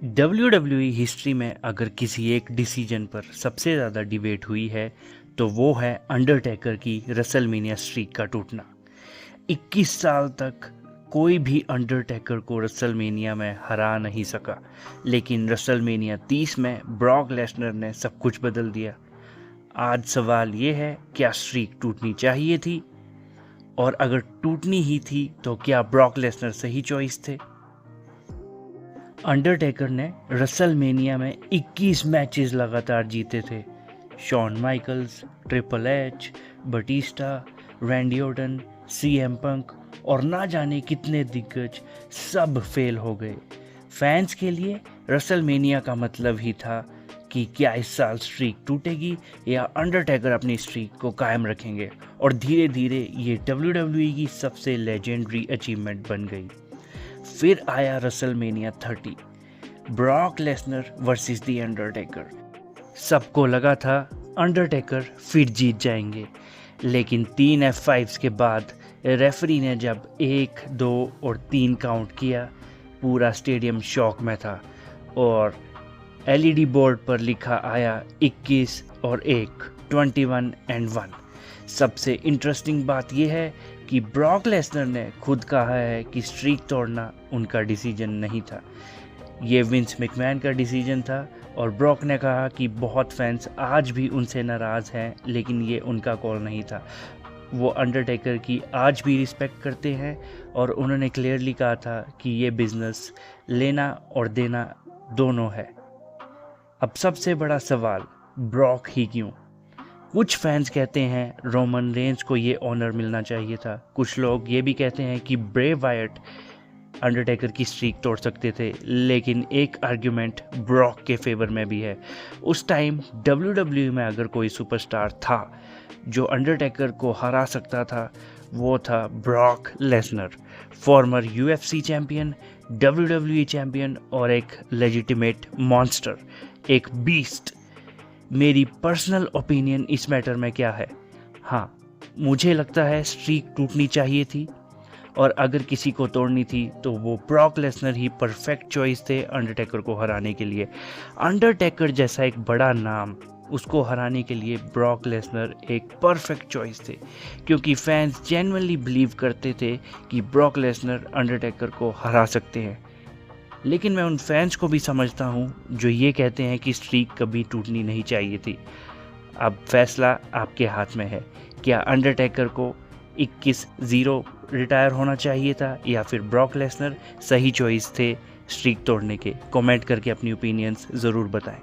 WWE history में अगर किसी एक डिसीजन पर सबसे ज़्यादा डिबेट हुई है तो वो है अंडरटेकर की रेसलमेनिया स्ट्रीक का टूटना। 21 साल तक कोई भी अंडरटेकर को रेसलमेनिया में हरा नहीं सका, लेकिन रेसलमेनिया 30 में ब्रॉक लेसनर ने सब कुछ बदल दिया। आज सवाल ये है, क्या स्ट्रीक टूटनी चाहिए थी, और अगर टूटनी ही थी तो क्या ब्रॉक लेसनर सही चॉइस थे? अंडरटेकर ने रेसलमेनिया में 21 मैचेस लगातार जीते थे। Shawn Michaels, Triple H, Batista, Randy Orton, CM Punk और ना जाने कितने दिग्गज सब फेल हो गए। फैंस के लिए रेसलमेनिया का मतलब ही था कि क्या इस साल स्ट्रीक टूटेगी या अंडरटेकर अपनी स्ट्रीक को कायम रखेंगे, और धीरे धीरे ये WWE की सबसे लेजेंडरी अचीवमेंट बन गई। फिर आया WrestleMania 30, Brock Lesnar versus the Undertaker. सबको लगा था अंडरटेकर फिर जीत जाएंगे, लेकिन 3 F5s के बाद रेफरी ने जब 1, 2 और 3 काउंट किया, पूरा स्टेडियम शॉक में था और LED बोर्ड पर लिखा आया 21 और 1, 21 and 1। सबसे इंटरेस्टिंग बात यह है कि ब्रॉक लेसनर ने खुद कहा है कि स्ट्रीक तोड़ना उनका डिसीजन नहीं था, ये विंस मैकमैन का डिसीजन था। और ब्रॉक ने कहा कि बहुत फैंस आज भी उनसे नाराज़ हैं, लेकिन ये उनका कॉल नहीं था। वो अंडरटेकर की आज भी रिस्पेक्ट करते हैं और उन्होंने क्लियरली कहा था कि ये बिज़नेस लेना और देना दोनों है। अब सबसे बड़ा सवाल, ब्रॉक ही क्यों? कुछ फैंस कहते हैं रोमन रेंस को ये ऑनर मिलना चाहिए था। कुछ लोग ये भी कहते हैं कि ब्रे वायट अंडरटेकर की स्ट्रीक तोड़ सकते थे, लेकिन एक आर्ग्यूमेंट ब्रॉक के फेवर में भी है। उस टाइम WWE में अगर कोई सुपरस्टार था जो अंडरटेकर को हरा सकता था, वो था Brock Lesnar, farmer UFC champion, WWE champion और एक लेजिटिमेट मॉन्स्टर, एक बीस्ट। मेरी पर्सनल ओपिनियन इस मैटर में क्या है? हाँ, मुझे लगता है स्ट्रीक टूटनी चाहिए थी, और अगर किसी को तोड़नी थी तो वो ब्रॉक लेसनर ही परफेक्ट चॉइस थे अंडरटेकर को हराने के लिए। अंडरटेकर जैसा एक बड़ा नाम, उसको हराने के लिए ब्रॉक लेसनर एक परफेक्ट चॉइस थे, क्योंकि फैंस जेन्युइनली बिलीव करते थे कि ब्रॉक लेसनर अंडरटेकर को हरा सकते हैं। लेकिन मैं उन फैंस को भी समझता हूँ जो ये कहते हैं कि स्ट्रीक कभी टूटनी नहीं चाहिए थी। अब फैसला आपके हाथ में है, क्या अंडरटेकर को 21-0 रिटायर होना चाहिए था या फिर ब्रॉक लेसनर सही चॉइस थे स्ट्रीक तोड़ने के? कमेंट करके अपनी ओपिनियंस ज़रूर बताएं।